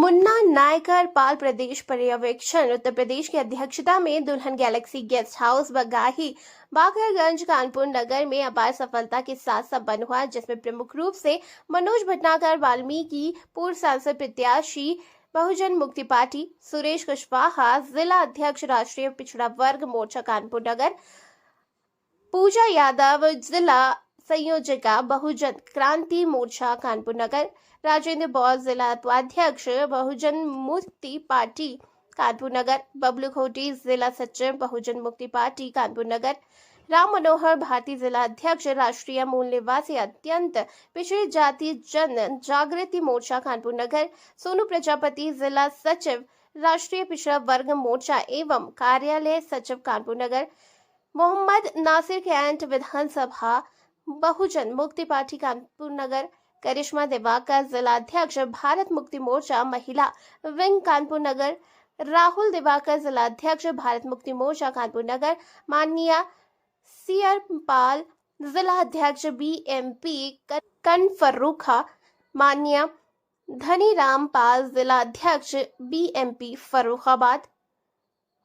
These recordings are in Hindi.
मुन्ना नायकर पाल प्रदेश पर्यवेक्षण उत्तर प्रदेश की अध्यक्षता में Dulhan galaxy guest house Bagahi Bakarganj Kanpur Nagar में अपार सफलता के साथ संपन्न हुआ, जिसमें प्रमुख रूप से मनोज भटनागर वाल्मीकि पूर्व सांसद प्रत्याशी बहुजन मुक्ति पार्टी, सुरेश कुशवाहा जिला अध्यक्ष राष्ट्रीय पिछड़ा वर्ग मोर्चा कानपुर नगर, पूजा यादव जिला संयोजिका बहुजन क्रांति मोर्चा कानपुर नगर, राजेंद्र बौल जिला उपाध्यक्ष बहुजन मुक्ति पार्टी कानपुर नगर, बबलू खोटी जिला सचिव बहुजन मुक्ति पार्टी कानपुर नगर, राम मनोहर भारती जिला अध्यक्ष राष्ट्रीय मूल निवासी अत्यंत पिछड़ी जाति जन जागृति मोर्चा कानपुर नगर, सोनू प्रजापति जिला सचिव राष्ट्रीय पिछड़ा वर्ग मोर्चा एवं कार्यालय सचिव कानपुर नगर, मोहम्मद नासिर कैंट विधानसभा बहुजन मुक्ति पार्टी कानपुर नगर, करिश्मा दिवाकर जिला अध्यक्ष भारत मुक्ति मोर्चा महिला विंग कानपुर नगर, राहुल दिवाकर जिला अध्यक्ष भारत मुक्ति मोर्चा कानपुर नगर, माननीय सीआर पाल जिला अध्यक्ष बीएमपी कनफर्रुखा, माननीय धनीराम पाल जिला अध्यक्ष बीएमपी फर्रुखाबाद।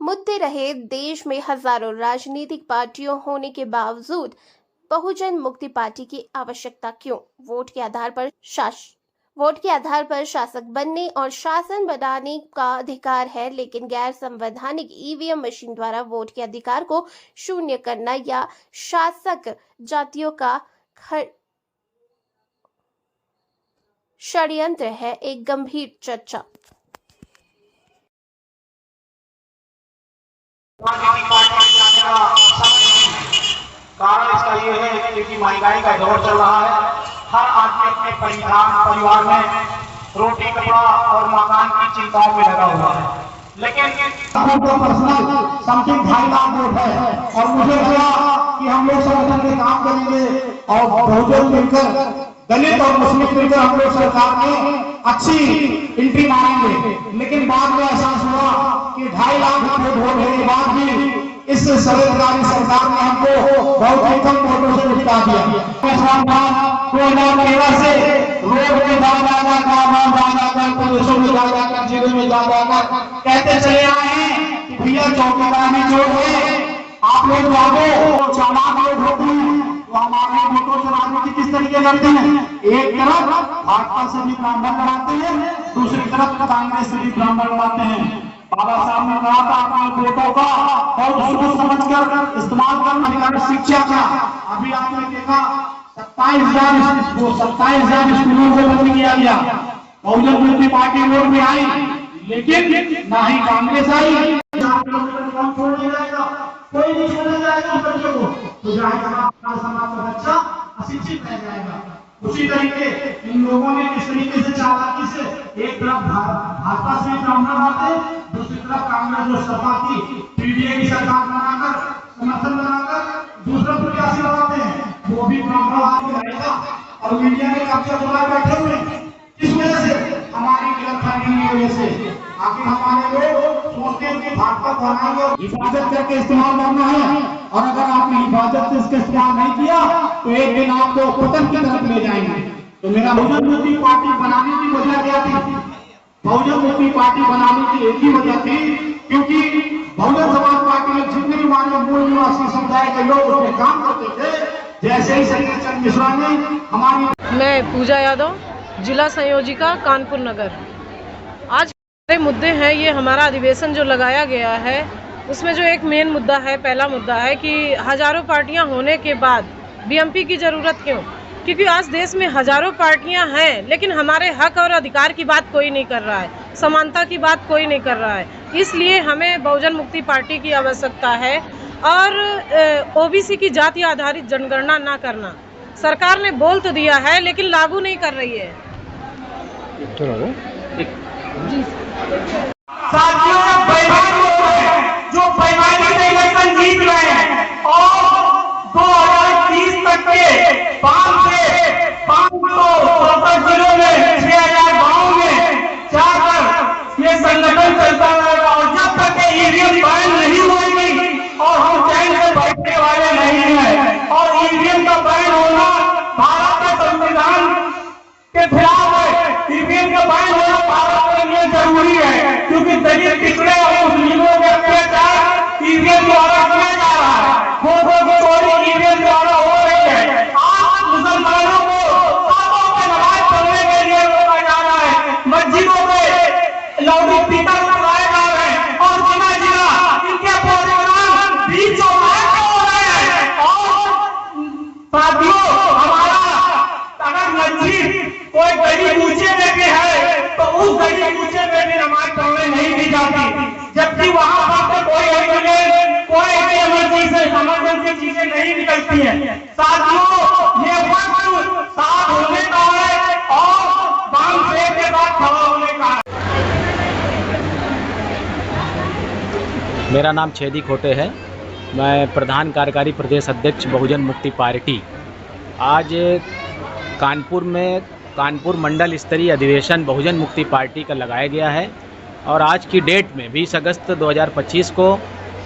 मुद्दे रहे देश में हजारों राजनीतिक पार्टियों होने के बावजूद बहुजन मुक्ति पार्टी की आवश्यकता क्यों? वोट के आधार पर शासक बनने और शासन बनाने का अधिकार है, लेकिन गैर संवैधानिक ईवीएम मशीन द्वारा वोट के अधिकार को शून्य करना या शासक जातियों का षड्यंत्र है एक गंभीर चर्चा। कारण इसका ये है क्योंकि महंगाई का दौर चल रहा है। हर आदमी अपने परिवार में रोटी कपड़ा और मकान की चिंताओं में लगा हुआ है, लेकिन पर्सनल समथिंग 2.5 लाख वोट है और मुझे लगा कि हम लोग संगठन में काम करेंगे और बहुजन मिलकर दलित और मुस्लिम मिलकर हम लोग सरकार में अच्छी एंट्री मारेंगे। लेकिन बाद में एहसास हुआ कि 2.5 लाख वोट होने के बाद भी इस सरकारी सरकार ने हमको बहुत ही कम वोटों से जिता दिया। 2013 से रोड में जाकर प्रदेशों में जाकर जिलों में जाकर कहते चले आए हैं कि भैया चौकीदार में जो है आप लोग जाओ, 4 लाख लोग होते हैं तो हमारे वोटों से राजनीति किस तरीके करते हैं। एक तरफ भाजपा से भी ब्राह्मण बनाते हैं, दूसरी तरफ कांग्रेस से भी ब्राह्मण बनाते हैं। बाबा साहब ने कहा था अपने वोटों का और सोच समझकर इस्तेमाल करना। शिक्षा का अभी आपने देखा 27,000 स्कूलों से बंद किया गया। बहुजन मुक्ति पार्टी वोट में आई, लेकिन ना ही कांग्रेस आई। कोई नहीं छोड़ा जाएगा बच्चों को, तो जाएगा समाज का बच्चा अशिक्षित रह जाएगा। उसी तरीके इन लोगों ने किस तरीके से चालाकी से एक तरफ भाजपा से ब्राह्मण आते, दूसरी तरफ कांग्रेस और सपा की पीडीए की सरकार बनाकर समर्थन बनाकर दूसरा प्रत्याशी लगाते हैं, वो भी ब्राह्मण आदमी रहेगा और मीडिया में कब्जा जमा बैठे हुए। किस वजह से? हमारी गलतफहमी की वजह से। आखिर हमारे लोग सोचते हैं कि भाजपा बनाएंगे और हिफाजत करके इस्तेमाल करना है, और अगर आपने हिफाजत से इसका इस्तेमाल नहीं किया तो एक दिन आपको पतन की तरफ ले जाएंगे। तो मेरा बहुजन मुक्ति पार्टी बनाने की वजह क्या थी? बहुजन मुक्ति पार्टी बनाने की एक ही वजह थी, क्योंकि बहुजन समाज पार्टी में जितने भी हमारे मूल निवासी समुदाय के लोग उसमें काम करते थे, जैसे ही शंकर चंद मिश्रा ने हमारी। मैं पूजा यादव, जिला संयोजिका कानपुर नगर। आज मुद्दे हैं, ये हमारा अधिवेशन जो लगाया गया है उसमें जो एक मेन मुद्दा है, पहला मुद्दा है कि हजारों पार्टियां होने के बाद बीएमपी की ज़रूरत क्यों? क्योंकि आज देश में हजारों पार्टियां हैं, लेकिन हमारे हक और अधिकार की बात कोई नहीं कर रहा है, समानता की बात कोई नहीं कर रहा है। इसलिए हमें बहुजन मुक्ति पार्टी की आवश्यकता है और ओबीसी की जाति आधारित जनगणना ना करना। सरकार ने बोल तो दिया है लेकिन लागू नहीं कर रही है। साथियों बेईमान लोग हैं जो बेईमानी से इलेक्शन जीत रहे हैं और 2030 तक के 567 जिलों में 6000 गाँव में जाकर ये संगठन चलता रहेगा। और जब तक ईवीएम बैन नहीं होगी और हम चैन से बैठने वाले नहीं हैं, और ईवीएम का बैन होना भारत के संविधान के खिलाफ है। ईवीएम का बैन होना भारत के लिए क्योंकि दलित पिछड़े और मुस्लिमों के अत्याचार ईवीएम द्वारा किया जा रहा है, वोटों की चोरी ईवीएम द्वारा हो रही है। आज मुसलमानों को सातों पे नमाज पढ़ने के लिए रोका जा रहा है, मस्जिदों में लाउडस्पीकर लगाए जा रहे हैं और जिला जिला इनके प्रोग्राम बीच चौराहे पे हो रहे हैं। और साथियों, हमारा अगर मस्जिद कोई गली कूचे में भी है तो उस गली कूचे में भी नमाज पढ़ने नहीं दी जाती, जबकि वहां पर कोई एम्बुलेंस कोई इमरजेंसी चीजें नहीं निकलती है। साथियों, ये वक्त साथ होने का है और बांध फेंक के बाद खड़ा होने का है। मेरा नाम छेदी खोटे है, मैं प्रधान कार्यकारी प्रदेश अध्यक्ष बहुजन मुक्ति पार्टी। आज कानपुर मंडल स्तरीय अधिवेशन बहुजन मुक्ति पार्टी का लगाया गया है और आज की डेट में 20 अगस्त 2025 को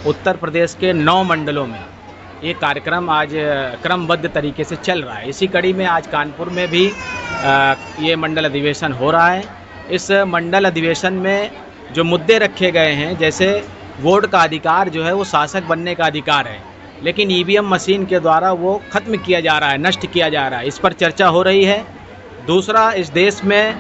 उत्तर प्रदेश के 9 मंडलों में ये कार्यक्रम आज क्रमबद्ध तरीके से चल रहा है। इसी कड़ी में आज कानपुर में भी ये मंडल अधिवेशन हो रहा है। इस मंडल अधिवेशन में जो मुद्दे रखे गए हैं, जैसे वोट का अधिकार जो है वो शासक बनने का अधिकार है, लेकिन ईवीएम मशीन के द्वारा वो ख़त्म किया जा रहा है, नष्ट किया जा रहा है, इस पर चर्चा हो रही है। दूसरा, इस देश में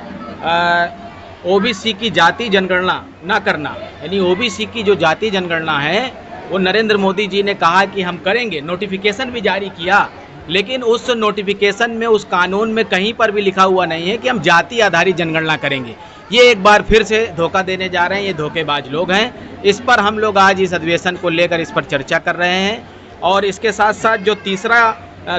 ओबीसी की जाति जनगणना न करना, यानी ओबीसी की जो जाति जनगणना है वो नरेंद्र मोदी जी ने कहा कि हम करेंगे, नोटिफिकेशन भी जारी किया, लेकिन उस नोटिफिकेशन में, उस कानून में कहीं पर भी लिखा हुआ नहीं है कि हम जाति आधारित जनगणना करेंगे। ये एक बार फिर से धोखा देने जा रहे हैं, ये धोखेबाज लोग हैं। इस पर हम लोग आज इस अधिवेशन को लेकर इस पर चर्चा कर रहे हैं। और इसके साथ साथ जो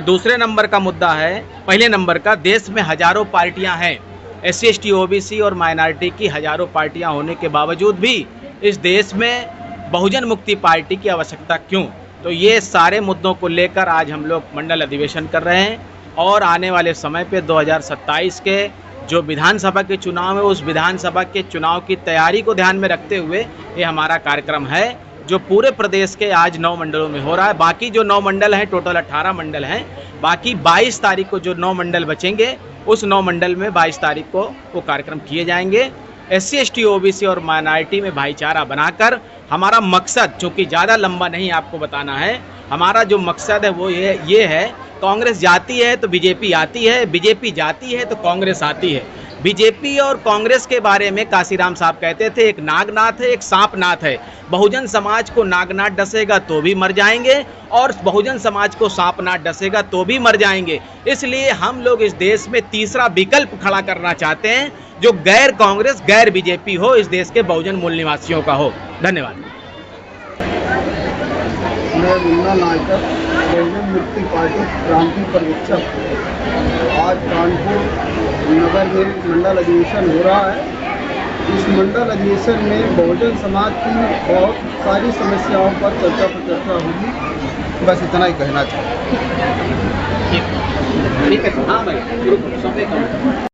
दूसरे नंबर का मुद्दा है, पहले नंबर का, देश में हजारों पार्टियां हैं, SC ST OBC और माइनॉरिटी की हजारों पार्टियां होने के बावजूद भी इस देश में बहुजन मुक्ति पार्टी की आवश्यकता क्यों? तो ये सारे मुद्दों को लेकर आज हम लोग मंडल अधिवेशन कर रहे हैं और आने वाले समय पे 2027 के जो विधानसभा के चुनाव है, उस विधानसभा के चुनाव की तैयारी को ध्यान में रखते हुए ये हमारा कार्यक्रम है, जो पूरे प्रदेश के आज 9 मंडलों में हो रहा है। बाकी जो 9 मंडल हैं, टोटल 18 मंडल हैं, बाकी 22 तारीख को जो 9 मंडल बचेंगे, उस 9 मंडल में 22 तारीख को वो कार्यक्रम किए जाएंगे। SC ST OBC और माइनॉरिटी में भाईचारा बनाकर हमारा मकसद, चूँकि ज़्यादा लंबा नहीं आपको बताना है, हमारा जो मकसद है वो ये है, कांग्रेस जाती है तो बीजेपी आती है, बीजेपी जाती है तो कांग्रेस आती है। बीजेपी और कांग्रेस के बारे में काशीराम साहब कहते थे, एक नागनाथ है, एक सांपनाथ है। बहुजन समाज को नागनाथ डसेगा तो भी मर जाएंगे और बहुजन समाज को सांपनाथ डसेगा तो भी मर जाएंगे। इसलिए हम लोग इस देश में तीसरा विकल्प खड़ा करना चाहते हैं, जो गैर कांग्रेस, गैर बीजेपी हो, इस देश के बहुजन मूल निवासियों का हो। धन्यवाद। मैं मुन्ना नायकर, बहुजन मुक्ति पार्टी क्रांति पर्यवेक्षक। आज कानपुर नगर में मंडल अधिवेशन हो रहा है। इस मंडल अधिवेशन में बहुजन समाज की बहुत सारी समस्याओं पर चर्चा होगी। बस इतना ही कहना चाहूँगा। ठीक है, हाँ भाई।